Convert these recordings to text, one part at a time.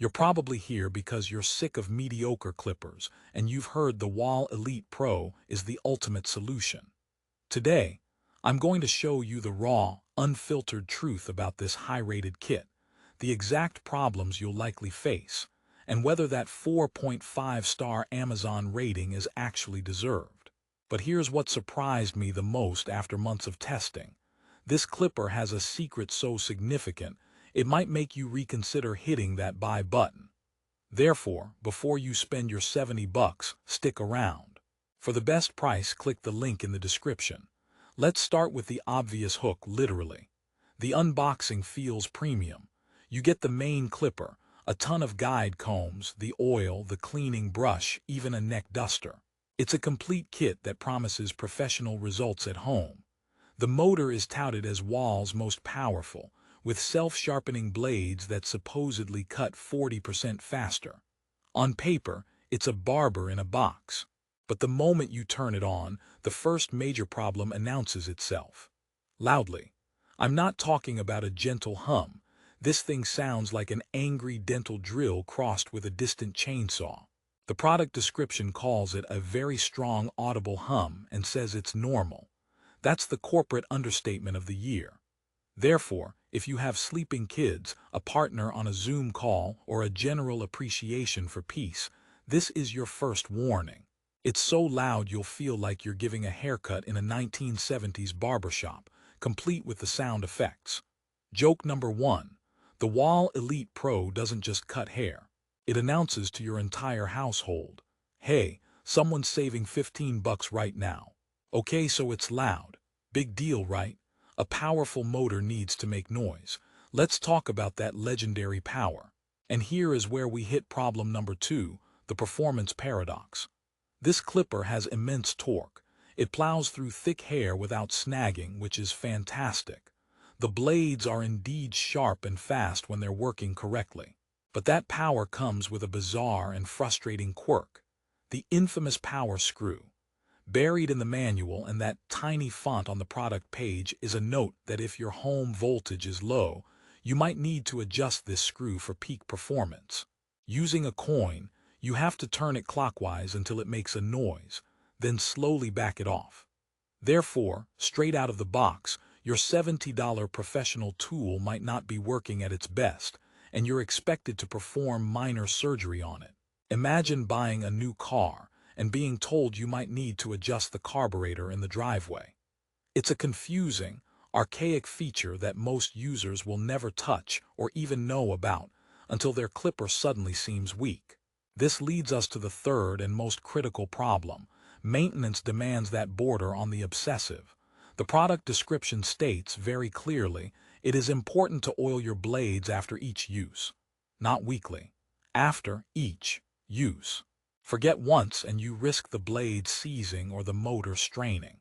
You're probably here because you're sick of mediocre clippers and you've heard the Wahl Elite Pro is the ultimate solution. Today, I'm going to show you the raw, unfiltered truth about this high-rated kit, the exact problems you'll likely face, and whether that 4.5-star Amazon rating is actually deserved. But here's what surprised me the most after months of testing. This clipper has a secret so significant, it might make you reconsider hitting that buy button. Therefore, before you spend your $70, stick around. For the best price, click the link in the description. Let's start with the obvious hook, literally. The unboxing feels premium. You get the main clipper, a ton of guide combs, the oil, the cleaning brush, even a neck duster. It's a complete kit that promises professional results at home. The motor is touted as Wahl's most powerful, with self-sharpening blades that supposedly cut 40% faster. On paper, it's a barber in a box. But the moment you turn it on, the first major problem announces itself. Loudly. I'm not talking about a gentle hum. This thing sounds like an angry dental drill crossed with a distant chainsaw. The product description calls it a very strong audible hum and says it's normal. That's the corporate understatement of the year. Therefore, if you have sleeping kids, a partner on a Zoom call, or a general appreciation for peace, this is your first warning. It's so loud you'll feel like you're giving a haircut in a 1970s barbershop, complete with the sound effects. Joke number 1. The Wahl Elite Pro doesn't just cut hair. It announces to your entire household, "Hey, someone's saving $15 right now." Okay, so it's loud. Big deal, right? A powerful motor needs to make noise. Let's talk about that legendary power. And here is where we hit problem number 2, the performance paradox. This clipper has immense torque. It plows through thick hair without snagging, which is fantastic. The blades are indeed sharp and fast when they're working correctly. But that power comes with a bizarre and frustrating quirk: the infamous power screw. Buried in the manual and that tiny font on the product page is a note that if your home voltage is low, you might need to adjust this screw for peak performance. Using a coin, you have to turn it clockwise until it makes a noise, then slowly back it off. Therefore, straight out of the box, your $70 professional tool might not be working at its best, and you're expected to perform minor surgery on it. Imagine buying a new car and being told you might need to adjust the carburetor in the driveway. It's a confusing, archaic feature that most users will never touch or even know about until their clipper suddenly seems weak. This leads us to the third and most critical problem. Maintenance demands that border on the obsessive. The product description states very clearly, it is important to oil your blades after each use. Not weekly. After each use. Forget once and you risk the blades seizing or the motor straining.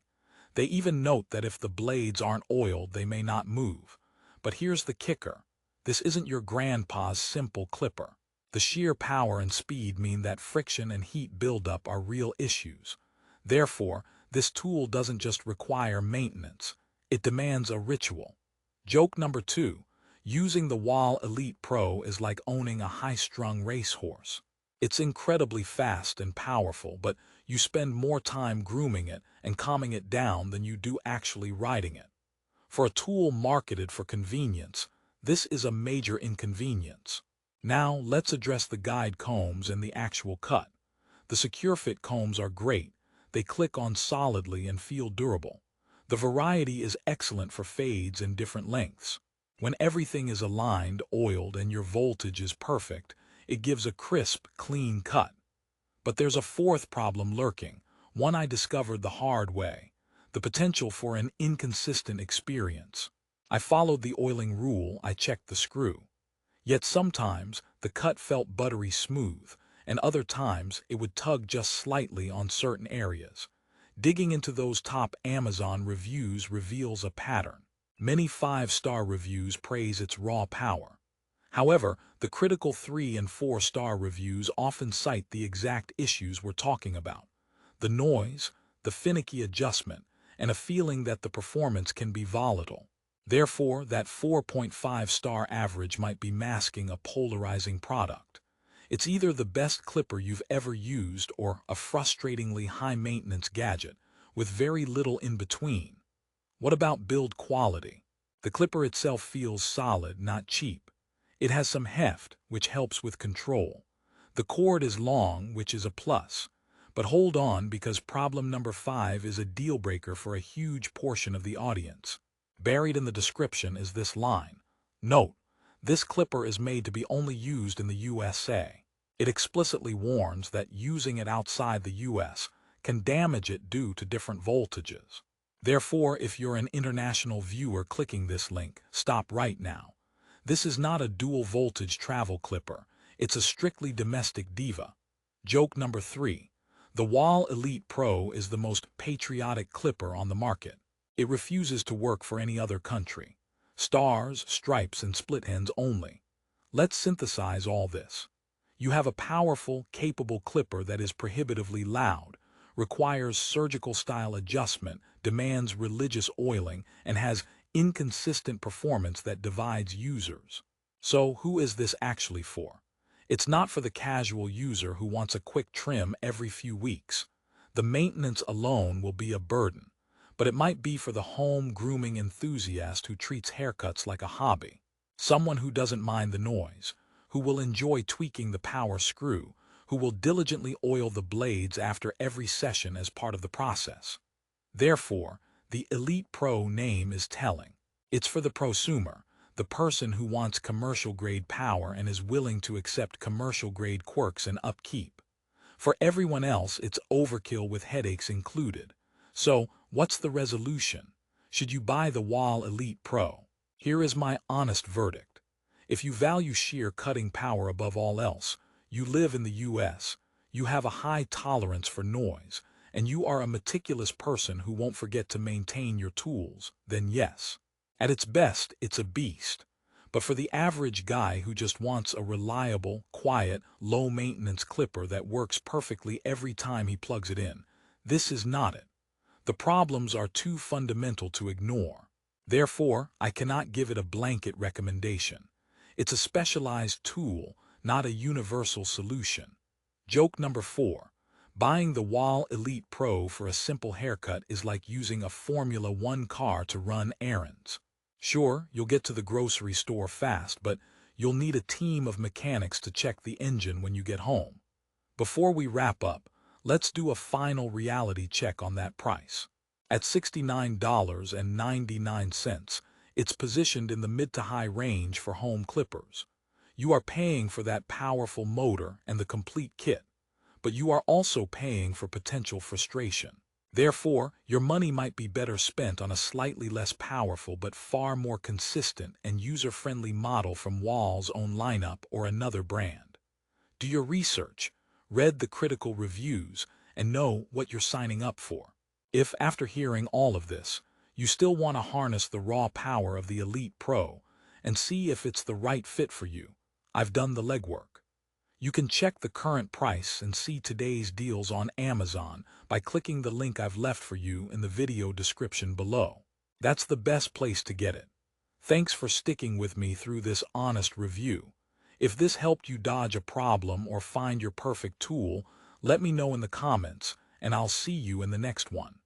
They even note that if the blades aren't oiled, they may not move. But here's the kicker. This isn't your grandpa's simple clipper. The sheer power and speed mean that friction and heat buildup are real issues. Therefore, this tool doesn't just require maintenance. It demands a ritual. Joke number 2. Using the Wahl Elite Pro is like owning a high-strung racehorse. It's incredibly fast and powerful, but you spend more time grooming it and calming it down than you do actually riding it. For a tool marketed for convenience, this is a major inconvenience. Now, let's address the guide combs and the actual cut. The secure fit combs are great. They click on solidly and feel durable. The variety is excellent for fades in different lengths. When everything is aligned, oiled, and your voltage is perfect, it gives a crisp, clean cut. But there's a fourth problem lurking, one I discovered the hard way: the potential for an inconsistent experience. I followed the oiling rule, I checked the screw. Yet sometimes the cut felt buttery smooth, and other times it would tug just slightly on certain areas. Digging into those top Amazon reviews reveals a pattern. Many 5-star reviews praise its raw power. However, the critical 3- and 4-star reviews often cite the exact issues we're talking about: the noise, the finicky adjustment, and a feeling that the performance can be volatile. Therefore, that 4.5-star average might be masking a polarizing product. It's either the best clipper you've ever used or a frustratingly high-maintenance gadget with very little in between. What about build quality? The clipper itself feels solid, not cheap. It has some heft, which helps with control. The cord is long, which is a plus. But hold on, because problem number 5 is a deal breaker for a huge portion of the audience. Buried in the description is this line. Note, this clipper is made to be only used in the USA. It explicitly warns that using it outside the US can damage it due to different voltages. Therefore, if you're an international viewer clicking this link, stop right now. This is not a dual voltage travel clipper. It's a strictly domestic diva. Joke number 3. The Wahl Elite Pro is the most patriotic clipper on the market. It refuses to work for any other country. Stars, stripes, and split ends only. Let's synthesize all this. You have a powerful, capable clipper that is prohibitively loud, requires surgical-style adjustment, demands religious oiling, and has inconsistent performance that divides users. So, who is this actually for? It's not for the casual user who wants a quick trim every few weeks. The maintenance alone will be a burden, but it might be for the home grooming enthusiast who treats haircuts like a hobby. Someone who doesn't mind the noise, who will enjoy tweaking the power screw, who will diligently oil the blades after every session as part of the process. Therefore, the Elite Pro name is telling. It's for the prosumer, the person who wants commercial-grade power and is willing to accept commercial-grade quirks and upkeep. For everyone else, it's overkill with headaches included. So, what's the resolution? Should you buy the Wahl Elite Pro? Here is my honest verdict. If you value sheer cutting power above all else, you live in the US, you have a high tolerance for noise, and you are a meticulous person who won't forget to maintain your tools, then yes. At its best, it's a beast. But for the average guy who just wants a reliable, quiet, low-maintenance clipper that works perfectly every time he plugs it in, this is not it. The problems are too fundamental to ignore. Therefore, I cannot give it a blanket recommendation. It's a specialized tool, not a universal solution. Joke number 4. Buying the Wahl Elite Pro for a simple haircut is like using a Formula One car to run errands. Sure, you'll get to the grocery store fast, but you'll need a team of mechanics to check the engine when you get home. Before we wrap up, let's do a final reality check on that price. At $69.99, it's positioned in the mid to high range for home clippers. You are paying for that powerful motor and the complete kit, but you are also paying for potential frustration. Therefore, your money might be better spent on a slightly less powerful but far more consistent and user-friendly model from Wahl's own lineup or another brand. Do your research, read the critical reviews, and know what you're signing up for. If, after hearing all of this, you still want to harness the raw power of the Elite Pro and see if it's the right fit for you, I've done the legwork. You can check the current price and see today's deals on Amazon by clicking the link I've left for you in the video description below. That's the best place to get it. Thanks for sticking with me through this honest review. If this helped you dodge a problem or find your perfect tool, let me know in the comments, and I'll see you in the next one.